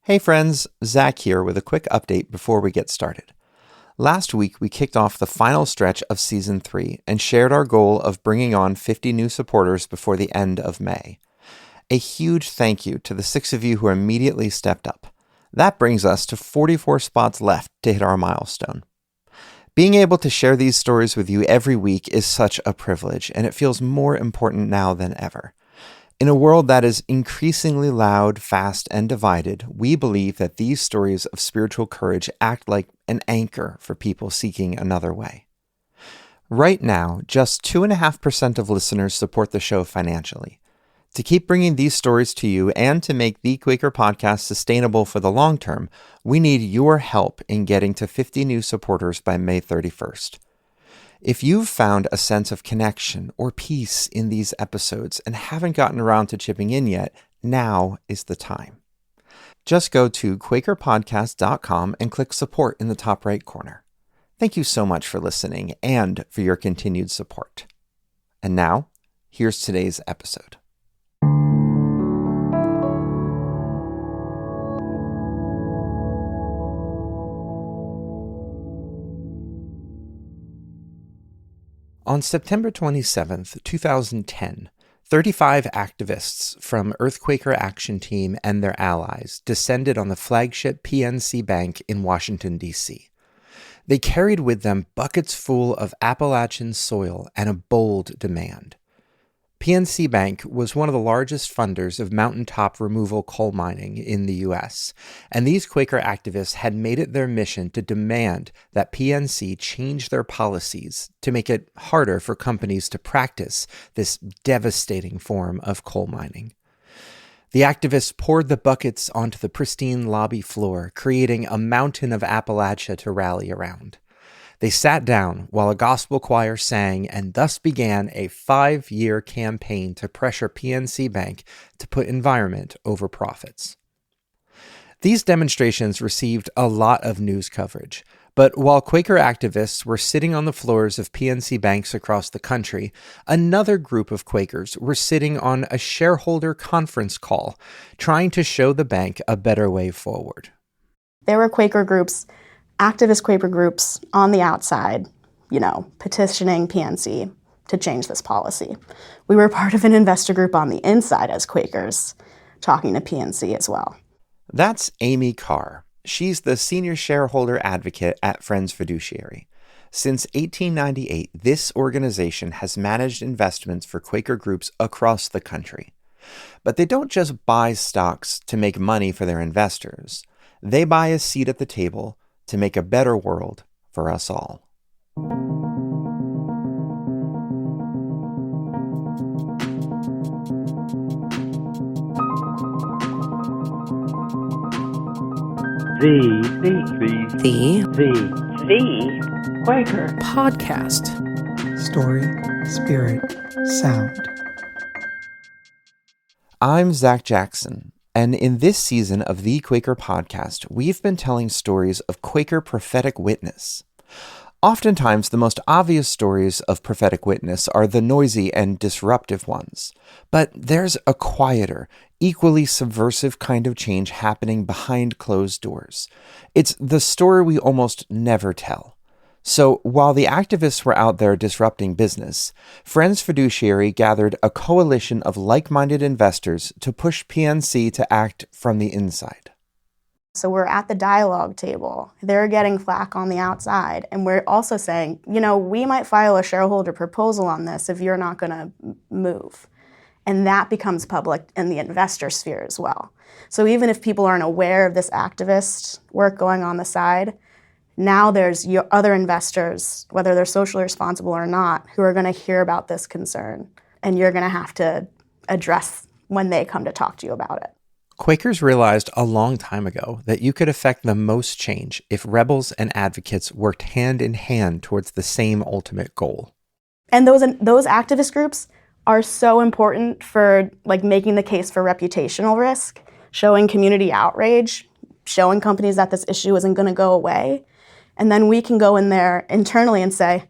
Hey friends, Zach here with a quick update before we get started. Last week, we kicked off the final stretch of Season 3 and shared our goal of bringing on 50 new supporters before the end of May. A huge thank you to the 6 of you who immediately stepped up. That brings us to 44 spots left to hit our milestone. Being able to share these stories with you every week is such a privilege, and it feels more important now than ever. In a world that is increasingly loud, fast, and divided, we believe that these stories of spiritual courage act like an anchor for people seeking another way. Right now, just 2.5% of listeners support the show financially. To keep bringing these stories to you and to make the Quaker podcast sustainable for the long term, we need your help in getting to 50 new supporters by May 31st. If you've found a sense of connection or peace in these episodes and haven't gotten around to chipping in yet, now is the time. Just go to quakerpodcast.com and click support in the top right corner. Thank you so much for listening and for your continued support. And now, here's today's episode. On September 27, 2010, 35 activists from Quaker Action Team and their allies descended on the flagship PNC Bank in Washington, D.C. They carried with them buckets full of Appalachian soil and a bold demand. PNC Bank was one of the largest funders of mountaintop removal coal mining in the U.S., and these Quaker activists had made it their mission to demand that PNC change their policies to make it harder for companies to practice this devastating form of coal mining. The activists poured the buckets onto the pristine lobby floor, creating a mountain of Appalachia to rally around. They sat down while a gospel choir sang and thus began a 5-year campaign to pressure PNC Bank to put environment over profits. These demonstrations received a lot of news coverage, but while Quaker activists were sitting on the floors of PNC banks across the country, another group of Quakers were sitting on a shareholder conference call, trying to show the bank a better way forward. There were Quaker groups, activist Quaker groups on the outside, petitioning PNC to change this policy. We were part of an investor group on the inside as Quakers, talking to PNC as well. That's Amy Carr. She's the senior shareholder advocate at Friends Fiduciary. Since 1898, this organization has managed investments for Quaker groups across the country. But they don't just buy stocks to make money for their investors. They buy a seat at the table to make a better world for us all. The Quaker Podcast. Story, spirit, sound. I'm Zach Jackson, and in this season of the Quaker Podcast, we've been telling stories of Quaker prophetic witness. Oftentimes, the most obvious stories of prophetic witness are the noisy and disruptive ones. But there's a quieter, equally subversive kind of change happening behind closed doors. It's the story we almost never tell. So while the activists were out there disrupting business, Friends Fiduciary gathered a coalition of like-minded investors to push PNC to act from the inside. So we're at the dialogue table. They're getting flack on the outside. And we're also saying, we might file a shareholder proposal on this if you're not going to move. And that becomes public in the investor sphere as well. So even if people aren't aware of this activist work going on the side, now there's other investors, whether they're socially responsible or not, who are going to hear about this concern. And you're going to have to address when they come to talk to you about it. Quakers realized a long time ago that you could affect the most change if rebels and advocates worked hand in hand towards the same ultimate goal. And those activist groups are so important for making the case for reputational risk, showing community outrage, showing companies that this issue isn't going to go away. And then we can go in there internally and say,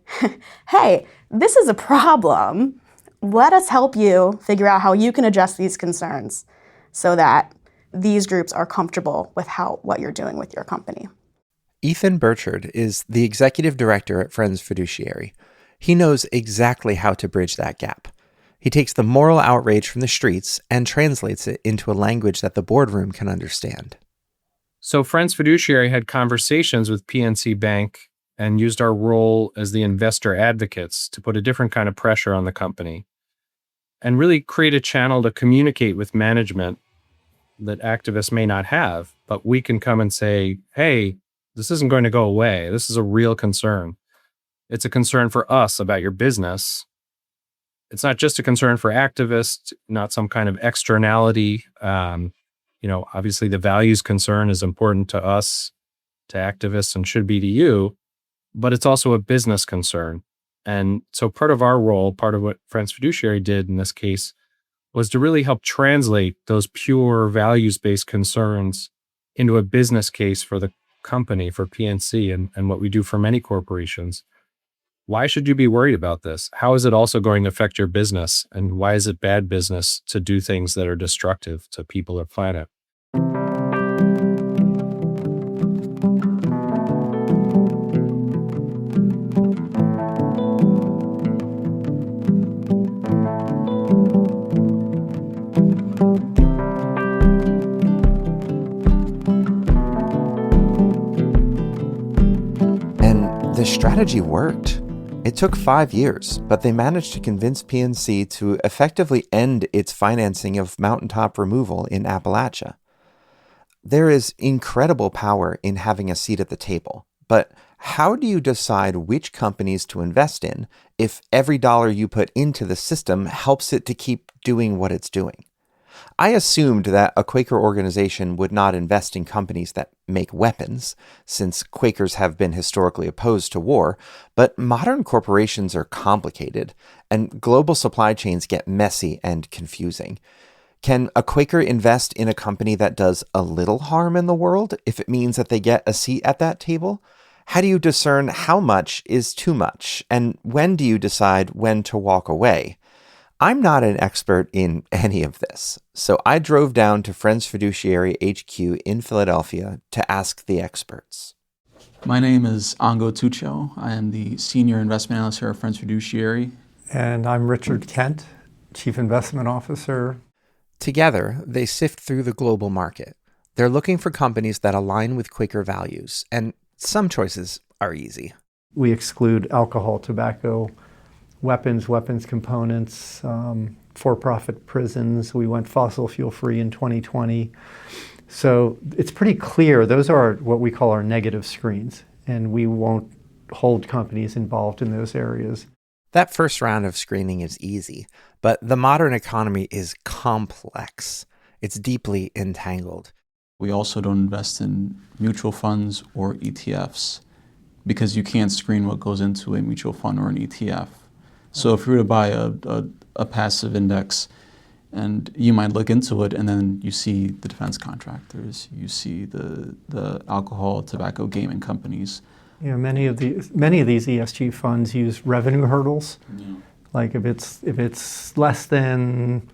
hey, this is a problem. Let us help you figure out how you can address these concerns so that these groups are comfortable with what you're doing with your company. Ethan Burchard is the executive director at Friends Fiduciary. He knows exactly how to bridge that gap. He takes the moral outrage from the streets and translates it into a language that the boardroom can understand. So Friends Fiduciary had conversations with PNC Bank and used our role as the investor advocates to put a different kind of pressure on the company and really create a channel to communicate with management that activists may not have, but we can come and say, hey, this isn't going to go away. This is a real concern. It's a concern for us about your business. It's not just a concern for activists, not some kind of externality. Obviously the values concern is important to us, to activists, and should be to you, but it's also a business concern. And so part of our role, part of what Friends Fiduciary did in this case, was to really help translate those pure values-based concerns into a business case for the company, for PNC, and what we do for many corporations. Why should you be worried about this? How is it also going to affect your business? And why is it bad business to do things that are destructive to people or planet? And the strategy worked. It took 5 years, but they managed to convince PNC to effectively end its financing of mountaintop removal in Appalachia. There is incredible power in having a seat at the table, but how do you decide which companies to invest in if every dollar you put into the system helps it to keep doing what it's doing? I assumed that a Quaker organization would not invest in companies that make weapons, since Quakers have been historically opposed to war, but modern corporations are complicated, and global supply chains get messy and confusing. Can a Quaker invest in a company that does a little harm in the world if it means that they get a seat at that table? How do you discern how much is too much, and when do you decide when to walk away? I'm not an expert in any of this, so I drove down to Friends Fiduciary HQ in Philadelphia to ask the experts. My name is Ango Tucho. I am the Senior Investment Analyst here at Friends Fiduciary. And I'm Richard Kent, Chief Investment Officer. Together, they sift through the global market. They're looking for companies that align with Quaker values, and some choices are easy. We exclude alcohol, tobacco, weapons components, for-profit prisons. We went fossil fuel-free in 2020. So it's pretty clear those are what we call our negative screens, and we won't hold companies involved in those areas. That first round of screening is easy, but the modern economy is complex. It's deeply entangled. We also don't invest in mutual funds or ETFs because you can't screen what goes into a mutual fund or an ETF. So if you were to buy a passive index, and you might look into it, and then you see the defense contractors, you see the alcohol, tobacco, gaming companies. You know, many of these ESG funds use revenue hurdles. Yeah. Like if it's less than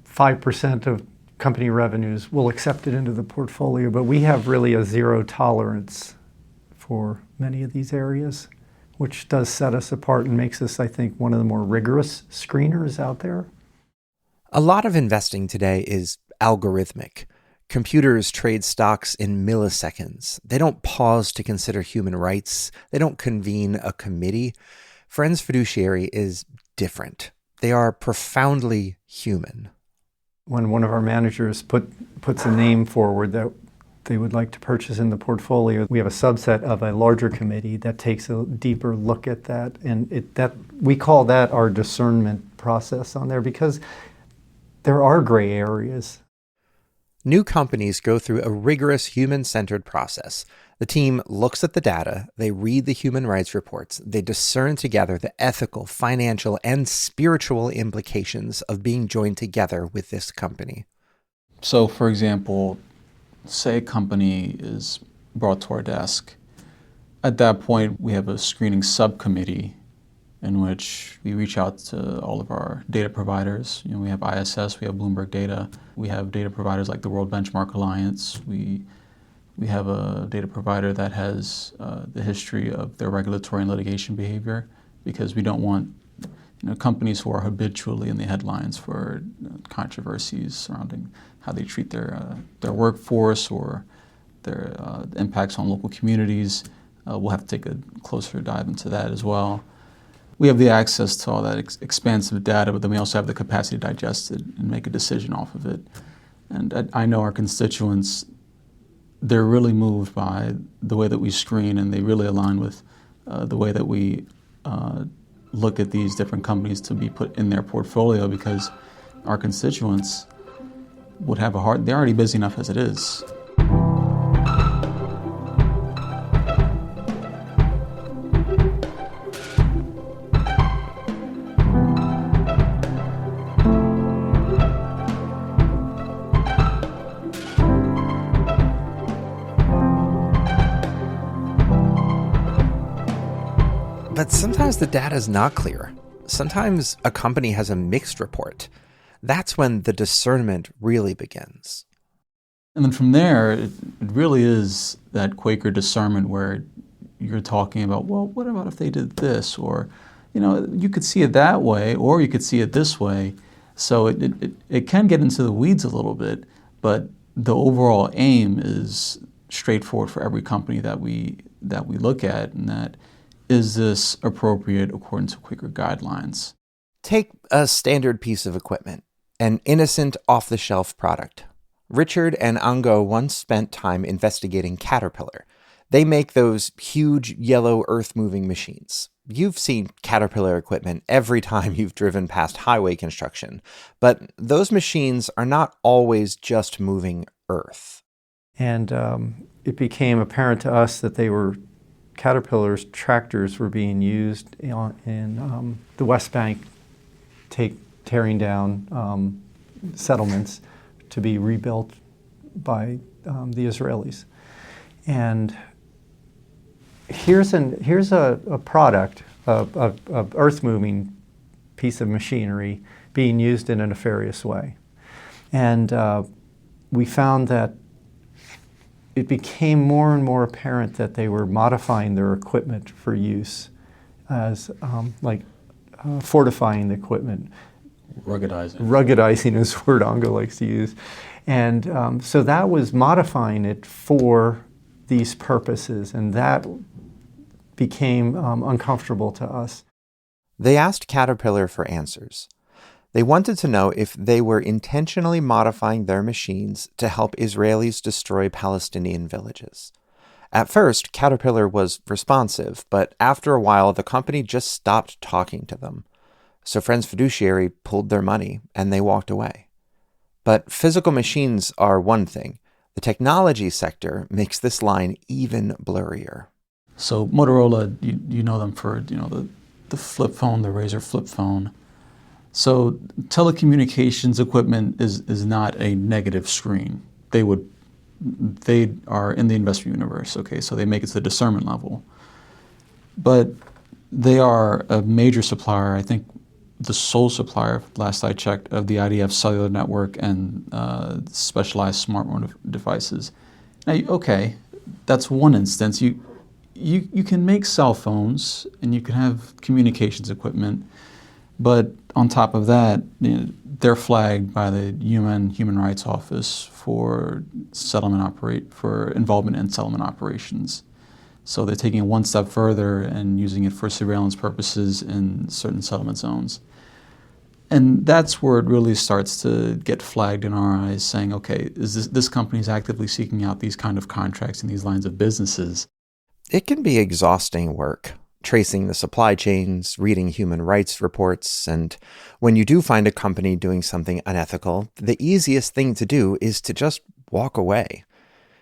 5% of company revenues, we'll accept it into the portfolio. But we have really a zero tolerance for many of these areas, which does set us apart and makes us, I think, one of the more rigorous screeners out there. A lot of investing today is algorithmic. Computers trade stocks in milliseconds. They don't pause to consider human rights. They don't convene a committee. Friends Fiduciary is different. They are profoundly human. When one of our managers puts a name forward that they would like to purchase in the portfolio, we have a subset of a larger committee that takes a deeper look at that, and we call that our discernment process on there, because there are gray areas. New companies go through a rigorous human-centered process. The team looks at the data, they read the human rights reports, they discern together the ethical, financial, and spiritual implications of being joined together with this company. So, for example, say a company is brought to our desk. At that point, we have a screening subcommittee, in which we reach out to all of our data providers. We have ISS, we have Bloomberg Data, we have data providers like the World Benchmark Alliance. We have a data provider that has the history of their regulatory and litigation behavior, because we don't want companies who are habitually in the headlines for controversies surrounding how they treat their workforce or their impacts on local communities. We'll have to take a closer dive into that as well. We have the access to all that expansive data, but then we also have the capacity to digest it and make a decision off of it. And I know our constituents, they're really moved by the way that we screen, and they really align with the way that we look at these different companies to be put in their portfolio, because our constituents would have they're already busy enough as it is. But sometimes the data is not clear. Sometimes a company has a mixed report. That's when the discernment really begins. And then from there, it really is that Quaker discernment where you're talking about, well, what about if they did this? Or, you could see it that way, or you could see it this way. So it can get into the weeds a little bit, but the overall aim is straightforward for every company that we look at, and that is this appropriate according to Quaker guidelines? Take a standard piece of equipment, an innocent off-the-shelf product. Richard and Ango once spent time investigating Caterpillar. They make those huge yellow earth-moving machines. You've seen Caterpillar equipment every time you've driven past highway construction, but those machines are not always just moving earth. And it became apparent to us that Caterpillar's tractors were being used in the West Bank, tearing down settlements to be rebuilt by the Israelis. And here's a product, of earth-moving piece of machinery being used in a nefarious way. And we found that it became more and more apparent that they were modifying their equipment for use as fortifying the equipment. Ruggedizing is a word Ango likes to use. And so that was modifying it for these purposes, and that became uncomfortable to us. They asked Caterpillar for answers. They wanted to know if they were intentionally modifying their machines to help Israelis destroy Palestinian villages. At first, Caterpillar was responsive, but after a while, the company just stopped talking to them. So Friends Fiduciary pulled their money, and they walked away. But physical machines are one thing. The technology sector makes this line even blurrier. So Motorola, you know them for the flip phone, the Razr flip phone. So telecommunications equipment is not a negative screen. They are in the investment universe, okay, so they make it to the discernment level. But they are a major supplier, I think the sole supplier, last I checked, of the IDF cellular network and specialized smartphone devices. Now, okay, that's one instance. You can make cell phones and you can have communications equipment, but on top of that, they're flagged by the UN Human Rights Office for involvement in settlement operations. So they're taking it one step further and using it for surveillance purposes in certain settlement zones. And that's where it really starts to get flagged in our eyes, saying, okay, is this company is actively seeking out these kind of contracts in these lines of businesses? It can be exhausting work, tracing the supply chains, reading human rights reports, and when you do find a company doing something unethical, the easiest thing to do is to just walk away.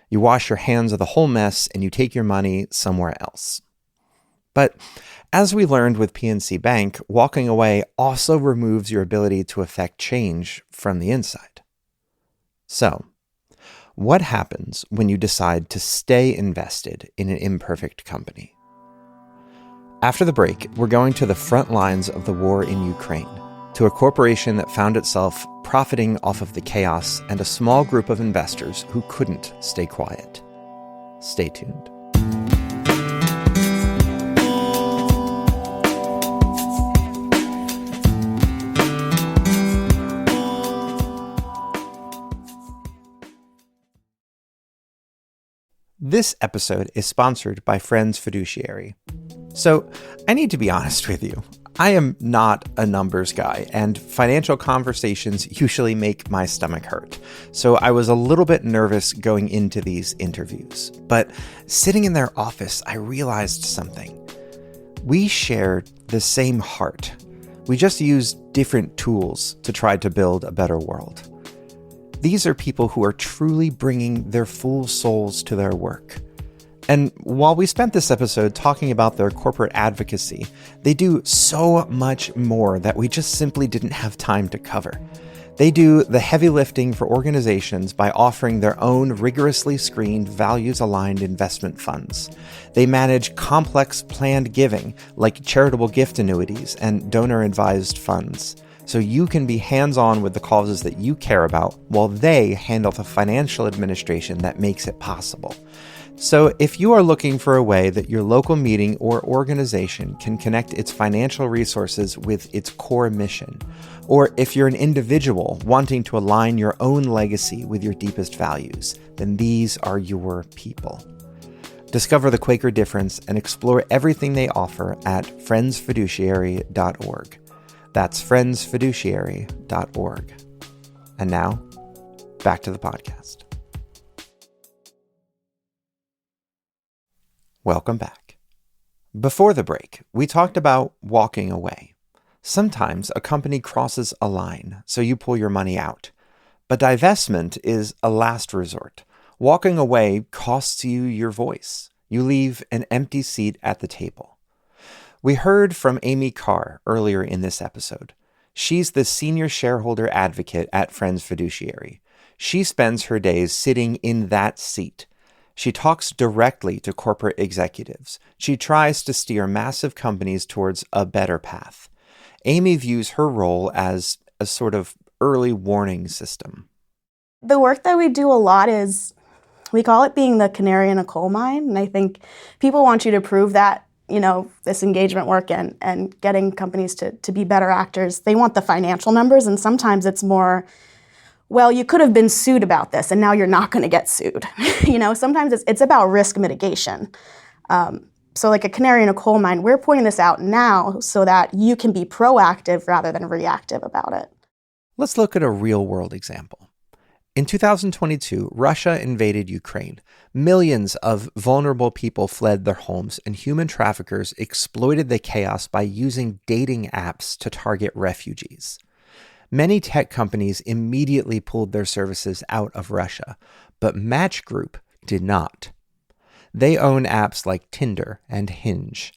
You wash your hands of the whole mess and you take your money somewhere else. But as we learned with PNC Bank, walking away also removes your ability to affect change from the inside. So, what happens when you decide to stay invested in an imperfect company? After the break, we're going to the front lines of the war in Ukraine, to a corporation that found itself profiting off of the chaos and a small group of investors who couldn't stay quiet. Stay tuned. This episode is sponsored by Friends Fiduciary. So, I need to be honest with you. I am not a numbers guy, and financial conversations usually make my stomach hurt. So I was a little bit nervous going into these interviews. But sitting in their office, I realized something. We share the same heart. We just use different tools to try to build a better world. These are people who are truly bringing their full souls to their work. And while we spent this episode talking about their corporate advocacy, they do so much more that we just simply didn't have time to cover. They do the heavy lifting for organizations by offering their own rigorously screened, values-aligned investment funds. They manage complex planned giving, like charitable gift annuities and donor-advised funds, so you can be hands-on with the causes that you care about while they handle the financial administration that makes it possible. So if you are looking for a way that your local meeting or organization can connect its financial resources with its core mission, or if you're an individual wanting to align your own legacy with your deepest values, then these are your people. Discover the Quaker difference and explore everything they offer at friendsfiduciary.org. That's friendsfiduciary.org. And now, back to the podcast. Welcome back. Before the break, we talked about walking away. Sometimes a company crosses a line, so you pull your money out. But divestment is a last resort. Walking away costs you your voice. You leave an empty seat at the table. We heard from Amy Carr earlier in this episode. She's the senior shareholder advocate at Friends Fiduciary. She spends her days sitting in that seat. She talks directly to corporate executives. She tries to steer massive companies towards a better path. Amy views her role as a sort of early warning system. The work that we do a lot is, we call it being the canary in a coal mine. And I think people want you to prove that, this engagement work and getting companies to be better actors. They want the financial numbers, and sometimes it's more, well, you could have been sued about this, and now you're not going to get sued. Sometimes it's about risk mitigation. So like a canary in a coal mine, we're pointing this out now so that you can be proactive rather than reactive about it. Let's look at a real-world example. In 2022, Russia invaded Ukraine. Millions of vulnerable people fled their homes, and human traffickers exploited the chaos by using dating apps to target refugees. Many tech companies immediately pulled their services out of Russia, but Match Group did not. They own apps like Tinder and Hinge.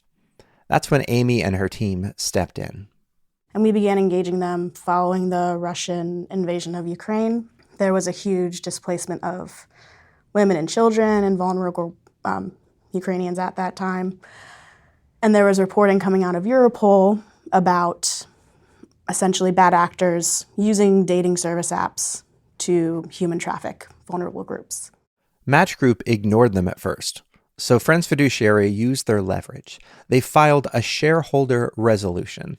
That's when Amy and her team stepped in. And we began engaging them following the Russian invasion of Ukraine. There was a huge displacement of women and children and vulnerable Ukrainians at that time. And there was reporting coming out of Europol about essentially bad actors using dating service apps to human traffic vulnerable groups. Match Group ignored them at first, so Friends Fiduciary used their leverage. They filed a shareholder resolution.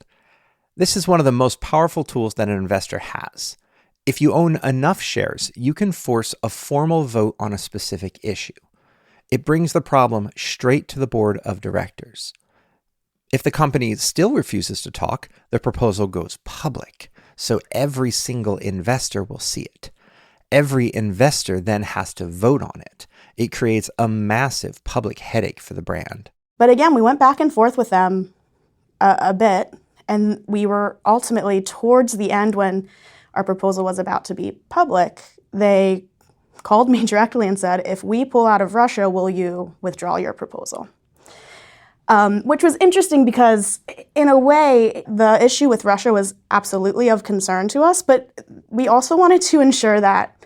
This is one of the most powerful tools that an investor has. If you own enough shares, you can force a formal vote on a specific issue. It brings the problem straight to the board of directors. If the company still refuses to talk, the proposal goes public, so every single investor will see it. Every investor then has to vote on it. It creates a massive public headache for the brand. But again, we went back and forth with them a bit, and we were ultimately towards the end when our proposal was about to be public, they called me directly and said, if we pull out of Russia, will you withdraw your proposal? Which was interesting because, in a way, the issue with Russia was absolutely of concern to us, but we also wanted to ensure that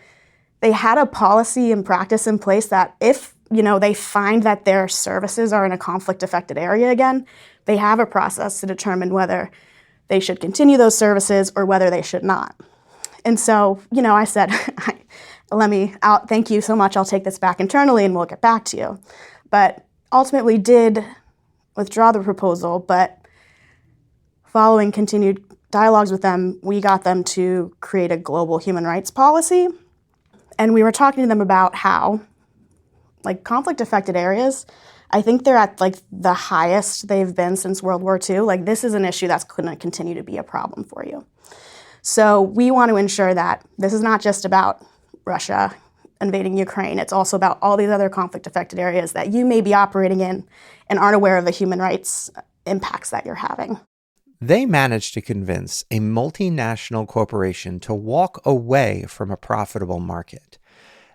they had a policy and practice in place that if they find that their services are in a conflict-affected area again, they have a process to determine whether they should continue those services or whether they should not. And so, I said, thank you so much, I'll take this back internally and we'll get back to you. But ultimately did withdraw the proposal, but following continued dialogues with them, we got them to create a global human rights policy. And we were talking to them about how, conflict-affected areas, I think they're at, the highest they've been since World War II. This is an issue that's going to continue to be a problem for you. So we want to ensure that this is not just about Russia invading Ukraine. It's also about all these other conflict-affected areas that you may be operating in and aren't aware of the human rights impacts that you're having. They managed to convince a multinational corporation to walk away from a profitable market.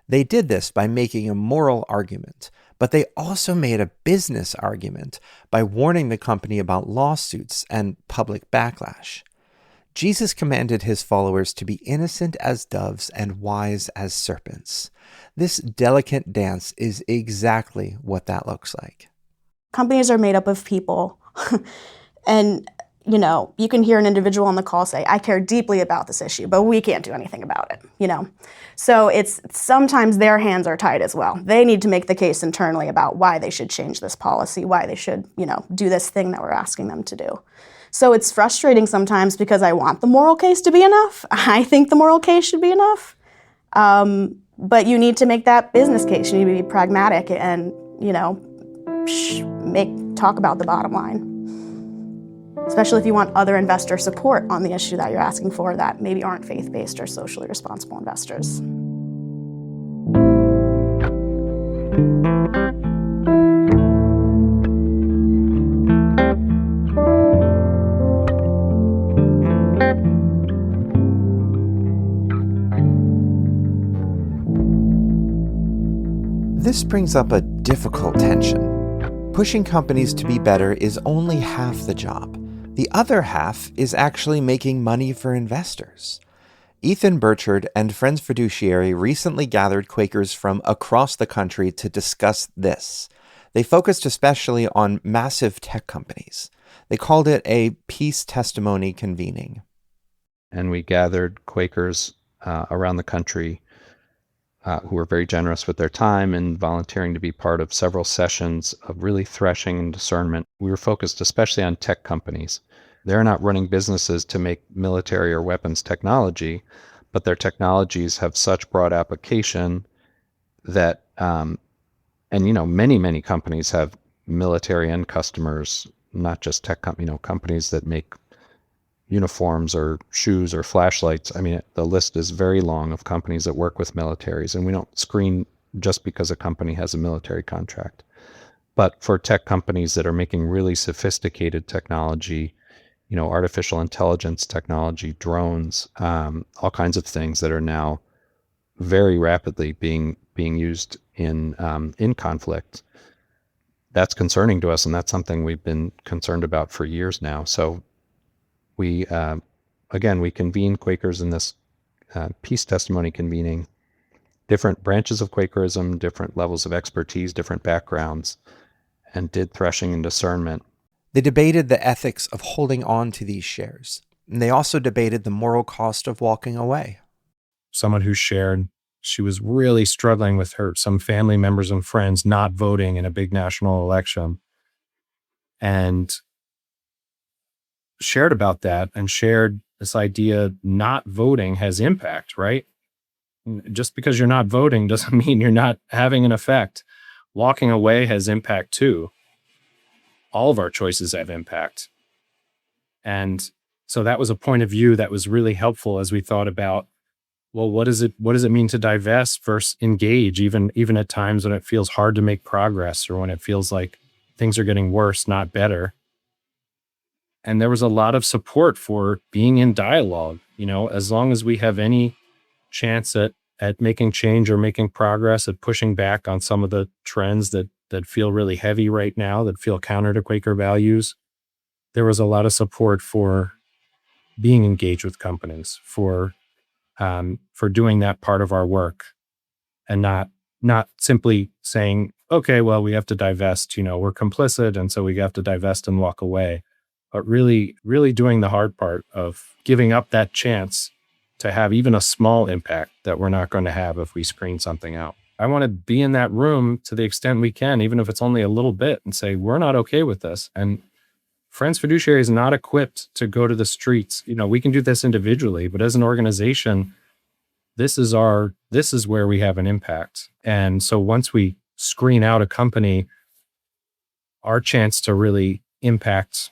They did this by making a moral argument, but they also made a business argument by warning the company about lawsuits and public backlash. Jesus commanded his followers to be innocent as doves and wise as serpents. This delicate dance is exactly what that looks like. Companies are made up of people, and you can hear an individual on the call say, I care deeply about this issue, but we can't do anything about it, So it's sometimes their hands are tied as well. They need to make the case internally about why they should change this policy, why they should, do this thing that we're asking them to do. So it's frustrating sometimes because I want the moral case to be enough. I think the moral case should be enough. But you need to make that business case. You need to be pragmatic and, talk about the bottom line. Especially if you want other investor support on the issue that you're asking for that maybe aren't faith-based or socially responsible investors. This brings up a difficult tension. Pushing companies to be better is only half the job. The other half is actually making money for investors. Ethan Burchard and Friends Fiduciary recently gathered Quakers from across the country to discuss this. They focused especially on massive tech companies. They called it a peace testimony convening. And we gathered Quakers around the country who were very generous with their time and volunteering to be part of several sessions of really threshing and discernment. We were focused especially on tech companies. They're not running businesses to make military or weapons technology, but their technologies have such broad application that, many companies have military end customers, not just tech companies that make uniforms or shoes or flashlights. The list is very long of companies that work with militaries, and we don't screen just because a company has a military contract. But for tech companies that are making really sophisticated technology, artificial intelligence technology, drones, all kinds of things that are now very rapidly being used in conflict, that's concerning to us, and that's something we've been concerned about for years now. So we convene Quakers in this peace testimony convening, different branches of Quakerism, different levels of expertise, different backgrounds, and did threshing and discernment. They debated the ethics of holding on to these shares. And they also debated the moral cost of walking away. Someone who shared she was really struggling with some family members and friends not voting in a big national election, and shared about that and shared this idea not voting has impact, right? Just because you're not voting doesn't mean you're not having an effect. Walking away has impact too. All of our choices have impact. And so that was a point of view that was really helpful as we thought about, well, what does it mean to divest versus engage, even at times when it feels hard to make progress or when it feels like things are getting worse, not better. And there was a lot of support for being in dialogue. As long as we have any chance at making change or making progress, at pushing back on some of the trends that feel really heavy right now, that feel counter to Quaker values, there was a lot of support for being engaged with companies, for doing that part of our work, and not simply saying, okay, well, we have to divest, we're complicit, and so we have to divest and walk away. But really, really doing the hard part of giving up that chance to have even a small impact that we're not going to have if we screen something out. I want to be in that room to the extent we can, even if it's only a little bit, and say, we're not okay with this. And Friends Fiduciary is not equipped to go to the streets. We can do this individually, but as an organization, this is where we have an impact. And so once we screen out a company, our chance to really impact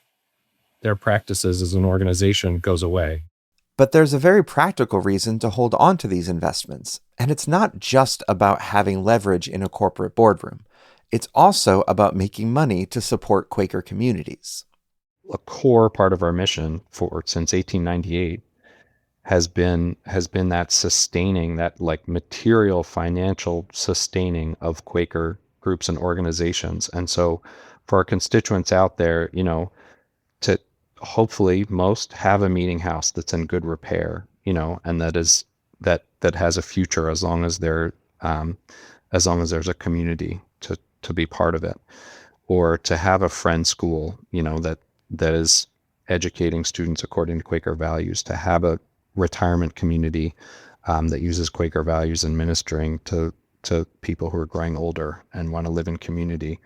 their practices as an organization goes away. But there's a very practical reason to hold on to these investments. And it's not just about having leverage in a corporate boardroom. It's also about making money to support Quaker communities. A core part of our mission since 1898 has been that sustaining, that like material financial sustaining of Quaker groups and organizations. And so for our constituents out there, to hopefully most have a meeting house that's in good repair, and that has a future as long as there's a community to be part of it, or to have a friend school, that is educating students according to Quaker values, to have a retirement community that uses Quaker values in ministering to people who are growing older and want to live in community.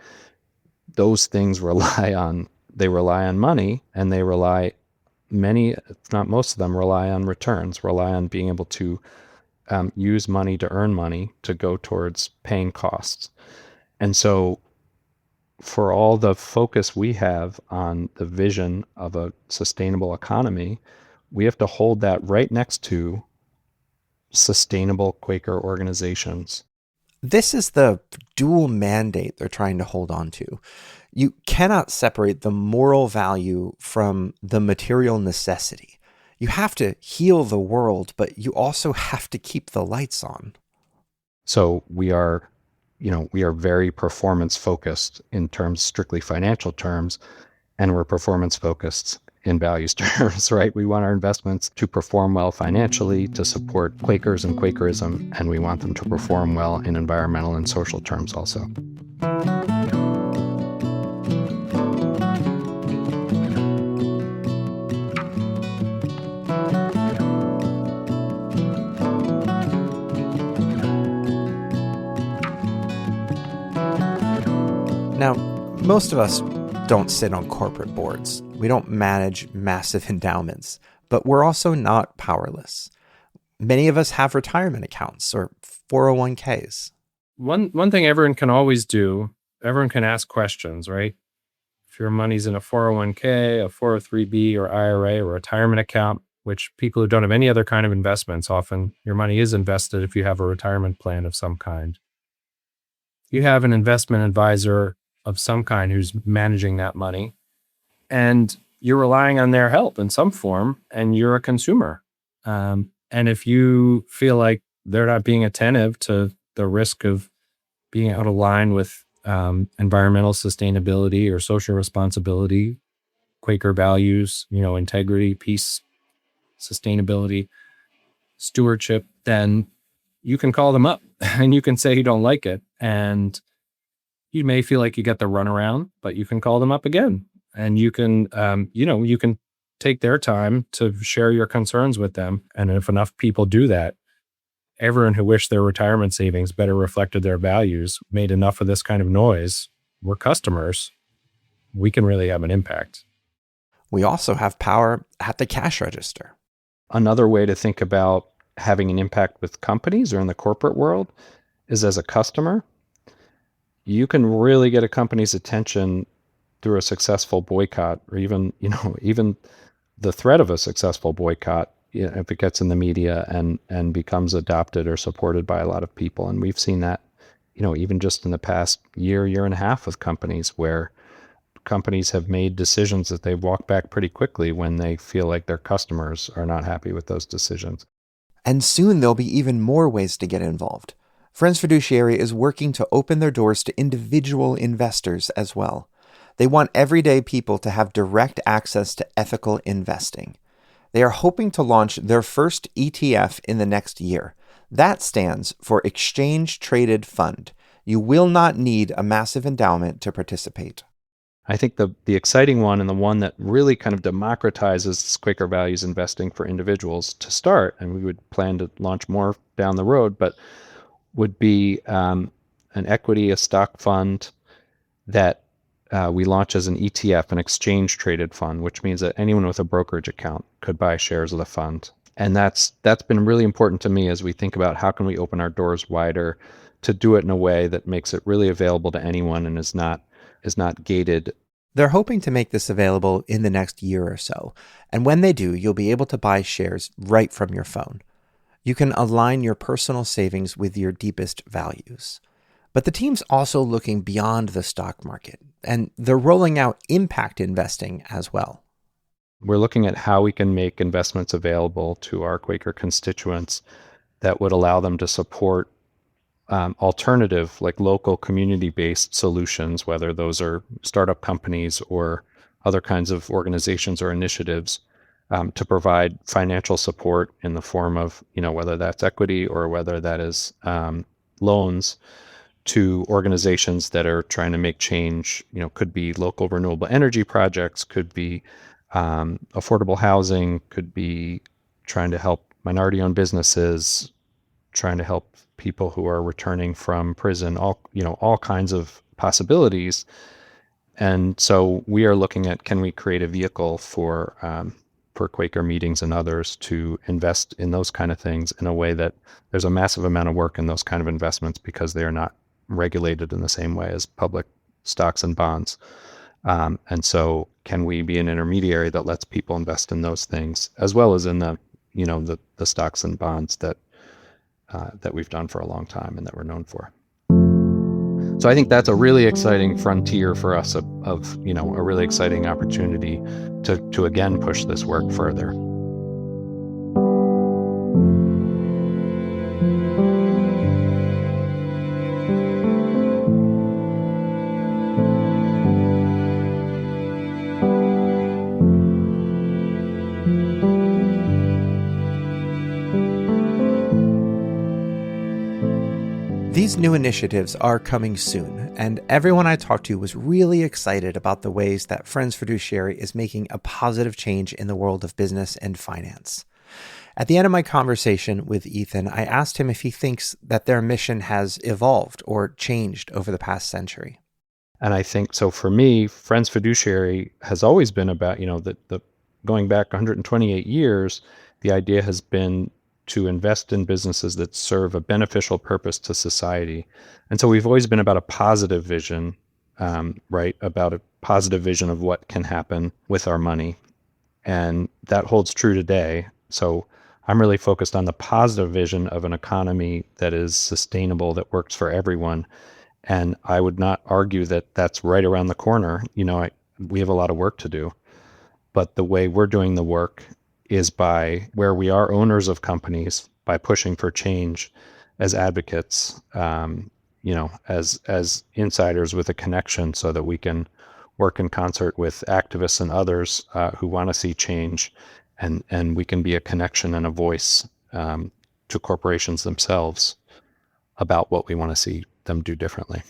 Those things rely on money, and many, if not most of them, rely on returns, rely on being able to use money to earn money to go towards paying costs. And so for all the focus we have on the vision of a sustainable economy, we have to hold that right next to sustainable Quaker organizations. This is the dual mandate they're trying to hold on to. You cannot separate the moral value from the material necessity. You have to heal the world, but you also have to keep the lights on. So we are very performance focused in strictly financial terms, and we're performance focused in values terms, right? We want our investments to perform well financially, to support Quakers and Quakerism, and we want them to perform well in environmental and social terms also. Now, most of us don't sit on corporate boards. We don't manage massive endowments, but we're also not powerless. Many of us have retirement accounts or 401ks. One thing everyone can always do, everyone can ask questions, right? If your money's in a 401k, a 403b, or IRA, or retirement account, which people who don't have any other kind of investments, often your money is invested if you have a retirement plan of some kind. You have an investment advisor of some kind who's managing that money, and you're relying on their help in some form, and you're a consumer. And if you feel like they're not being attentive to the risk of being out of line with environmental sustainability or social responsibility, Quaker values, integrity, peace, sustainability, stewardship, then you can call them up and you can say you don't like it. And you may feel like you get the runaround, but you can call them up again, and you can, you can take their time to share your concerns with them. And if enough people do that, everyone who wished their retirement savings better reflected their values, made enough of this kind of noise, we're customers, we can really have an impact. We also have power at the cash register. Another way to think about having an impact with companies or in the corporate world is as a customer. You can really get a company's attention through a successful boycott, or even the threat of a successful boycott, if it gets in the media and becomes adopted or supported by a lot of people. And we've seen that, even just in the past year and a half with companies, where companies have made decisions that they've walked back pretty quickly when they feel like their customers are not happy with those decisions. And soon there'll be even more ways to get involved. Friends Fiduciary is working to open their doors to individual investors as well. They want everyday people to have direct access to ethical investing. They are hoping to launch their first ETF in the next year. That stands for Exchange Traded Fund. You will not need a massive endowment to participate. I think the exciting one, and the one that really kind of democratizes Quaker values investing for individuals to start, and we would plan to launch more down the road, but would be an equity, a stock fund that we launch as an ETF, an exchange traded fund, which means that anyone with a brokerage account could buy shares of the fund. And that's been really important to me as we think about how can we open our doors wider to do it in a way that makes it really available to anyone and is not gated. They're hoping to make this available in the next year or so. And when they do, you'll be able to buy shares right from your phone. You can align your personal savings with your deepest values. But the team's also looking beyond the stock market, and they're rolling out impact investing as well. We're looking at how we can make investments available to our Quaker constituents that would allow them to support alternative, like local community-based solutions, whether those are startup companies or other kinds of organizations or initiatives, to provide financial support in the form of, whether that's equity or whether that is loans to organizations that are trying to make change. Could be local renewable energy projects, could be affordable housing, could be trying to help minority-owned businesses, trying to help people who are returning from prison, all kinds of possibilities. And so we are looking at, can we create a vehicle for Quaker meetings and others to invest in those kind of things in a way that there's a massive amount of work in those kind of investments because they are not regulated in the same way as public stocks and bonds. And so can we be an intermediary that lets people invest in those things as well as in the stocks and bonds that we've done for a long time and that we're known for. So I think that's a really exciting frontier for us of a really exciting opportunity to again push this work further. These new initiatives are coming soon, and everyone I talked to was really excited about the ways that Friends Fiduciary is making a positive change in the world of business and finance. At the end of my conversation with Ethan, I asked him if he thinks that their mission has evolved or changed over the past century. And I think so for me, Friends Fiduciary has always been about, the going back 128 years, the idea has been to invest in businesses that serve a beneficial purpose to society. And so we've always been about a positive vision, right? About a positive vision of what can happen with our money. And that holds true today. So I'm really focused on the positive vision of an economy that is sustainable, that works for everyone. And I would not argue that that's right around the corner. We have a lot of work to do. But the way we're doing the work is by where we are owners of companies, by pushing for change as advocates, as insiders with a connection so that we can work in concert with activists and others who want to see change, and we can be a connection and a voice to corporations themselves about what we want to see them do differently.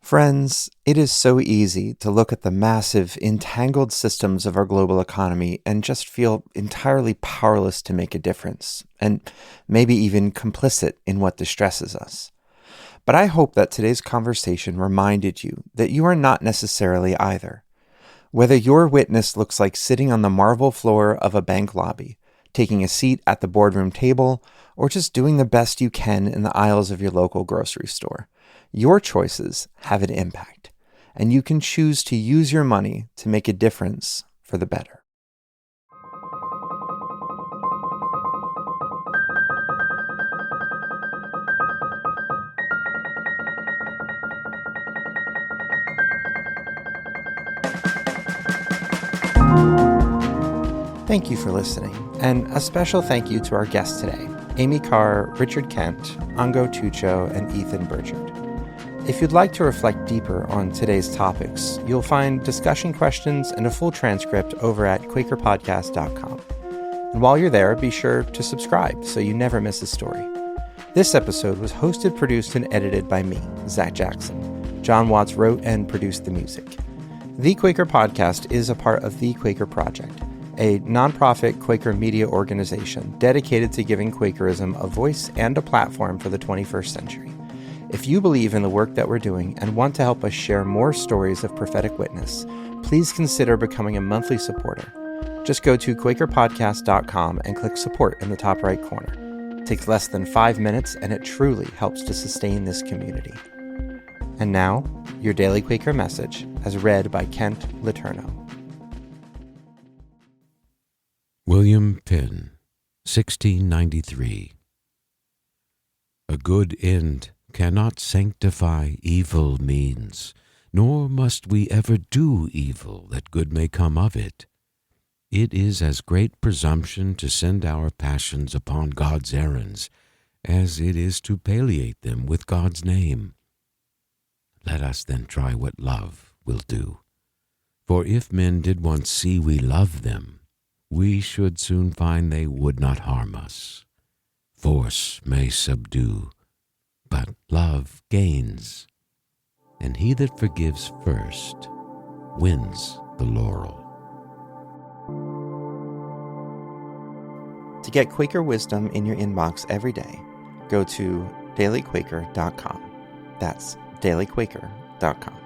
Friends, it is so easy to look at the massive, entangled systems of our global economy and just feel entirely powerless to make a difference, and maybe even complicit in what distresses us. But I hope that today's conversation reminded you that you are not necessarily either. Whether your witness looks like sitting on the marble floor of a bank lobby, taking a seat at the boardroom table, or just doing the best you can in the aisles of your local grocery store, your choices have an impact, and you can choose to use your money to make a difference for the better. Thank you for listening, and a special thank you to our guests today, Amy Carr, Richard Kent, Ango Tucho, and Ethan Burchard. If you'd like to reflect deeper on today's topics, you'll find discussion questions and a full transcript over at quakerpodcast.com. And while you're there, be sure to subscribe so you never miss a story. This episode was hosted, produced, and edited by me, Zach Jackson. John Watts wrote and produced the music. The Quaker Podcast is a part of the Quaker Project, a nonprofit Quaker media organization dedicated to giving Quakerism a voice and a platform for the 21st century. If you believe in the work that we're doing and want to help us share more stories of prophetic witness, please consider becoming a monthly supporter. Just go to QuakerPodcast.com and click support in the top right corner. It takes less than 5 minutes, and it truly helps to sustain this community. And now, your Daily Quaker Message, as read by Kent Letourneau. William Penn, 1693. A good end cannot sanctify evil means, nor must we ever do evil that good may come of it. It is as great presumption to send our passions upon God's errands as it is to palliate them with God's name. Let us then try what love will do. For if men did once see we love them, we should soon find they would not harm us. Force may subdue, but love gains, and he that forgives first wins the laurel. To get Quaker wisdom in your inbox every day, go to dailyquaker.com. That's dailyquaker.com.